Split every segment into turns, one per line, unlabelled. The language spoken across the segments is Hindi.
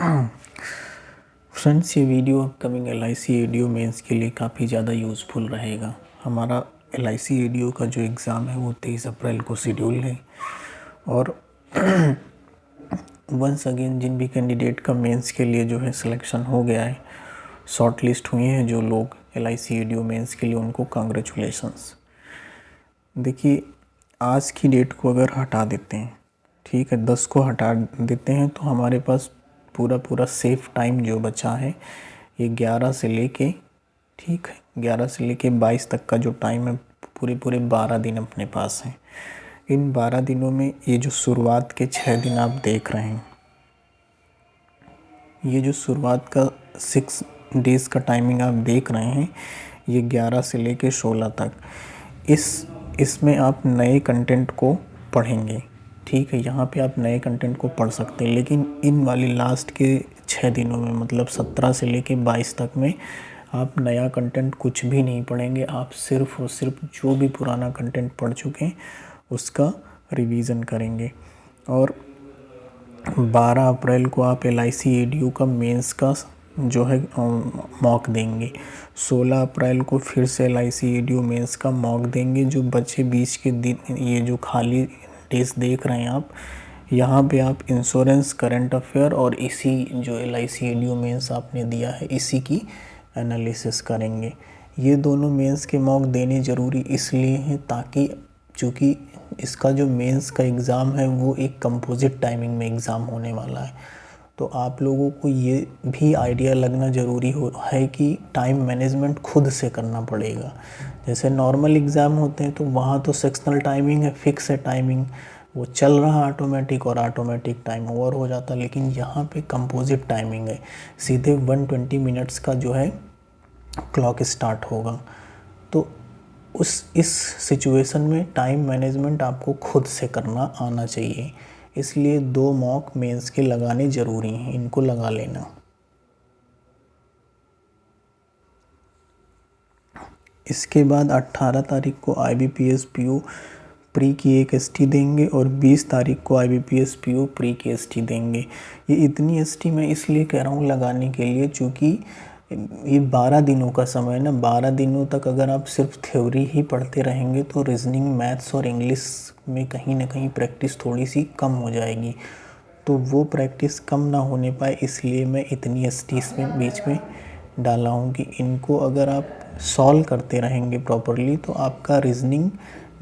फ्रेंड्स, ये video upcoming LIC ADO mains के लिए काफ़ी ज़्यादा यूज़फुल रहेगा। हमारा LIC ADO का जो एग्ज़ाम है वो 23 अप्रैल को शेड्यूल है और वंस अगेन जिन भी कैंडिडेट का मेंस के लिए जो है सिलेक्शन हो गया है, शॉर्ट लिस्ट हुए हैं जो लोग LIC ADO मेंस के लिए, उनको कांग्रेचुलेशंस। देखिए, आज की डेट को अगर हटा देते हैं, ठीक है, 10 को हटा देते हैं तो हमारे पास पूरा सेफ टाइम जो बचा है ये 11 से लेके, ठीक है, 11 से लेके 22 तक का जो टाइम है, पूरे 12 दिन अपने पास हैं। इन 12 दिनों में ये जो शुरुआत के 6 दिन आप देख रहे हैं, ये जो शुरुआत का 6 डेज़ का टाइमिंग आप देख रहे हैं, ये 11 से लेके 16 तक, इसमें आप नए कंटेंट को पढ़ेंगे, ठीक है। यहाँ पे आप नए कंटेंट को पढ़ सकते हैं, लेकिन इन वाली लास्ट के 6 दिनों में, मतलब 17 से लेके 22 तक में, आप नया कंटेंट कुछ भी नहीं पढ़ेंगे। आप सिर्फ और सिर्फ जो भी पुराना कंटेंट पढ़ चुके हैं उसका रिवीजन करेंगे। और 12 अप्रैल को आप LIC ADO का मेंस का जो है मॉक देंगे। 16 अप्रैल को फिर से LIC ADO मेंस का मॉक देंगे। जो बचे 20 के दिन, ये जो खाली डेज देख रहे हैं आप, यहाँ पे आप इंश्योरेंस, करंट अफेयर और इसी जो LIC ADO मेंस आपने दिया है इसी की एनालिसिस करेंगे। ये दोनों मेंस के मॉक देने ज़रूरी इसलिए हैं ताकि, चूँकि इसका जो मेंस का एग्ज़ाम है वो एक कंपोजिट टाइमिंग में एग्ज़ाम होने वाला है, तो आप लोगों को ये भी आइडिया लगना ज़रूरी है कि टाइम मैनेजमेंट खुद से करना पड़ेगा। जैसे नॉर्मल एग्ज़ाम होते हैं तो वहाँ तो सेक्शनल टाइमिंग है, फिक्स है टाइमिंग, वो चल रहा ऑटोमेटिक और ऑटोमेटिक टाइम ओवर हो जाता, लेकिन यहाँ पे कंपोजिट टाइमिंग है, सीधे 120 मिनट्स का जो है क्लॉक स्टार्ट होगा। तो इस सिचुएशन में टाइम मैनेजमेंट आपको खुद से करना आना चाहिए, इसलिए 2 मॉक मेंस के लगाने ज़रूरी हैं, इनको लगा लेना। इसके बाद 18 तारीख को IBPS PO प्री की एक ST देंगे और 20 तारीख को IBPS PO प्री की ST देंगे। ये इतनी ST मैं इसलिए कह रहा हूँ लगाने के लिए, चूँकि ये 12 दिनों का समय ना, 12 दिनों तक अगर आप सिर्फ थ्योरी ही पढ़ते रहेंगे तो रीजनिंग, मैथ्स और इंग्लिश में कहीं ना कहीं प्रैक्टिस थोड़ी सी कम हो जाएगी। तो वो प्रैक्टिस कम ना होने पाए इसलिए मैं इतनी STs में बीच में डाला हूँ कि इनको अगर आप सॉल्व करते रहेंगे प्रॉपरली तो आपका रीजनिंग,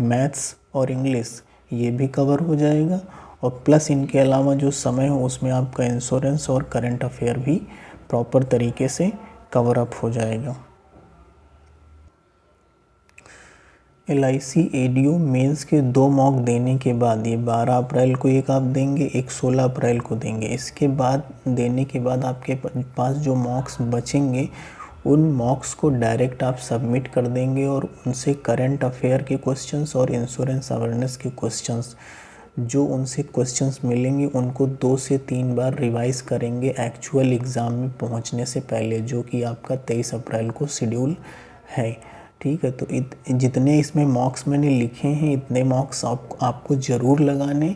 मैथ्स और इंग्लिश ये भी कवर हो जाएगा, और प्लस इनके अलावा जो समय हो उसमें आपका इंश्योरेंस और करंट अफेयर भी प्रॉपर तरीके से कवर अप हो जाएगा। LIC ADO मेंस के 2 मॉक देने के बाद, ये 12 अप्रैल को एक आप देंगे, एक 16 अप्रैल को देंगे। इसके बाद देने के बाद आपके पास जो मॉक्स बचेंगे उन मॉक्स को डायरेक्ट आप सबमिट कर देंगे और उनसे करंट अफेयर के क्वेश्चंस और इंश्योरेंस अवेयरनेस के क्वेश्चंस, जो उनसे क्वेश्चंस मिलेंगे उनको 2 से 3 बार रिवाइज करेंगे एक्चुअल एग्ज़ाम में पहुंचने से पहले, जो कि आपका 23 अप्रैल को शेड्यूल है, ठीक है। तो जितने इसमें मॉक्स मैंने लिखे हैं इतने मॉक्स आपको ज़रूर लगाने।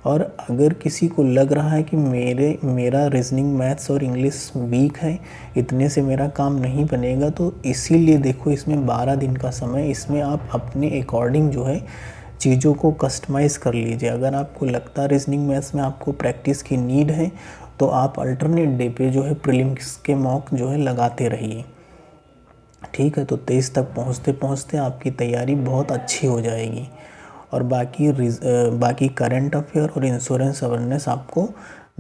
और अगर किसी को लग रहा है कि मेरा रीजनिंग, मैथ्स और इंग्लिश वीक है, इतने से मेरा काम नहीं बनेगा, तो इसीलिए देखो इसमें 12 दिन का समय, इसमें आप अपने अकॉर्डिंग जो है चीज़ों को कस्टमाइज़ कर लीजिए। अगर आपको लगता है रीजनिंग, मैथ्स में आपको प्रैक्टिस की नीड है तो आप अल्टरनेट डे पे जो है प्रीलिम्स के मॉक जो है लगाते रहिए, ठीक है। तो 23 तक पहुँचते पहुँचते आपकी तैयारी बहुत अच्छी हो जाएगी। और बाकी करंट अफेयर और इंश्योरेंस अवेयरनेस आपको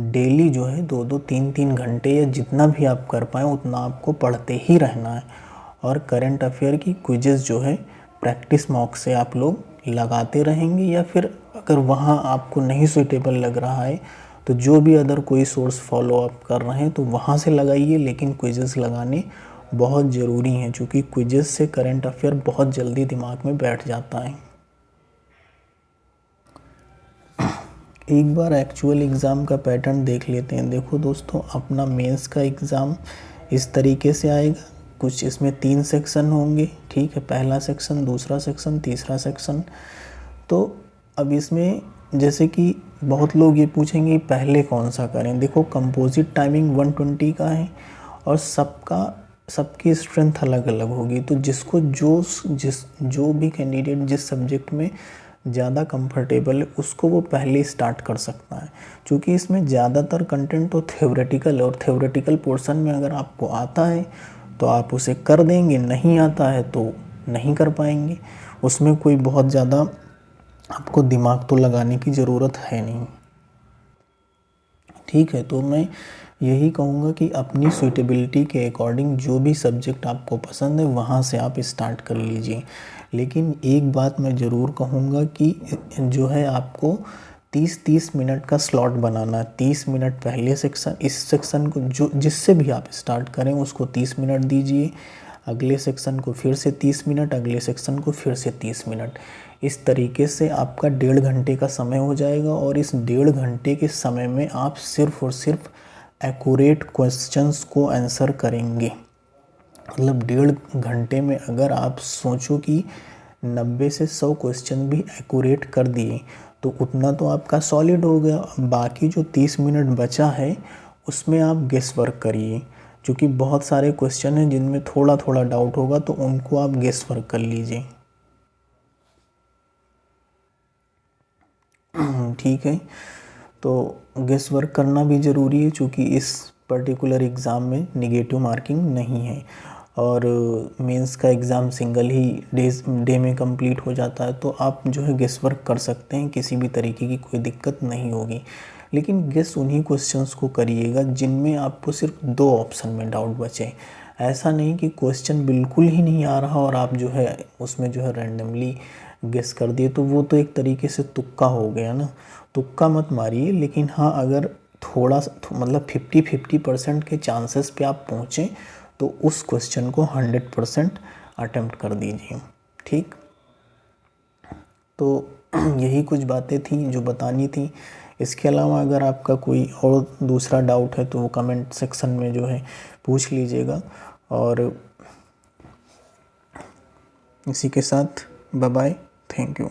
डेली जो है 2-2, 3-3 घंटे या जितना भी आप कर पाएँ उतना आपको पढ़ते ही रहना है। और करंट अफेयर की क्विज़ेस जो है प्रैक्टिस मॉक से आप लोग लगाते रहेंगे, या फिर अगर वहाँ आपको नहीं सूटेबल लग रहा है तो जो भी अदर कोई सोर्स फॉलो अप कर रहे हैं तो वहाँ से लगाइए, लेकिन क्विज़ेस लगाने बहुत ज़रूरी हैं, क्योंकि क्विज़ेस से करंट अफेयर बहुत जल्दी दिमाग में बैठ जाता है। एक बार एक्चुअल एग्ज़ाम का पैटर्न देख लेते हैं। देखो दोस्तों, अपना मेंस का एग्ज़ाम इस तरीके से आएगा, कुछ इसमें 3 सेक्शन होंगे, ठीक है, पहला सेक्शन, दूसरा सेक्शन, तीसरा सेक्शन। तो अब इसमें जैसे कि बहुत लोग ये पूछेंगे पहले कौन सा करें। देखो कंपोजिट टाइमिंग 120 का है और सबकी स्ट्रेंथ अलग अलग होगी, तो जिसको जो भी कैंडिडेट जिस सब्जेक्ट में ज़्यादा कंफर्टेबल है उसको वो पहले स्टार्ट कर सकता है, क्योंकि इसमें ज़्यादातर कंटेंट तो थ्योरेटिकल है और थ्योरेटिकल पोर्शन में अगर आपको आता है तो आप उसे कर देंगे, नहीं आता है तो नहीं कर पाएंगे। उसमें कोई बहुत ज़्यादा आपको दिमाग तो लगाने की ज़रूरत है नहीं। ठीक है, तो मैं यही कहूँगा कि अपनी सूटेबिलिटी के अकॉर्डिंग जो भी सब्जेक्ट आपको पसंद है वहाँ से आप स्टार्ट कर लीजिए। लेकिन एक बात मैं ज़रूर कहूँगा कि जो है आपको 30-30 मिनट का स्लॉट बनाना है। 30 मिनट पहले सेक्शन, इस सेक्शन को जो जिससे भी आप स्टार्ट करें उसको 30 मिनट दीजिए, अगले सेक्शन को फिर से 30 मिनट, अगले सेक्शन को फिर से 30 मिनट। इस तरीके से आपका 1.5 घंटे का समय हो जाएगा और इस 1.5 घंटे के समय में आप सिर्फ और सिर्फ एक्यूरेट क्वेश्चंस को आंसर करेंगे। मतलब 1.5 घंटे में अगर आप सोचो कि 90 से 100 क्वेश्चन भी एक्यूरेट कर दिए तो उतना तो आपका सॉलिड हो गया। बाकी जो 30 मिनट बचा है उसमें आप गेस वर्क करिए, क्योंकि बहुत सारे क्वेश्चन हैं जिनमें थोड़ा थोड़ा डाउट होगा तो उनको आप गेस वर्क कर लीजिए। ठीक है, तो गेस वर्क करना भी ज़रूरी है, क्योंकि इस पर्टिकुलर एग्ज़ाम में नेगेटिव मार्किंग नहीं है और मेंस का एग्ज़ाम सिंगल ही डे में कंप्लीट हो जाता है, तो आप जो है गेस वर्क कर सकते हैं, किसी भी तरीके की कोई दिक्कत नहीं होगी। लेकिन गेस उन्हीं क्वेश्चंस को करिएगा जिनमें आपको सिर्फ 2 ऑप्शन में डाउट बचे। ऐसा नहीं कि क्वेश्चन बिल्कुल ही नहीं आ रहा और आप जो है उसमें जो है रैंडमली गेस कर दिए, तो वो तो एक तरीके से तुक्का हो गया ना। तुक्का मत मारिए, लेकिन हाँ अगर थोड़ा मतलब 50-50% के चांसेस पे आप पहुँचें तो उस क्वेश्चन को 100% अटेम्प्ट कर दीजिए। ठीक, तो यही कुछ बातें थी जो बतानी थी। इसके अलावा अगर आपका कोई और दूसरा डाउट है तो वो कमेंट सेक्शन में जो है पूछ लीजिएगा। और इसी के साथ बाय बाय, थैंक यू।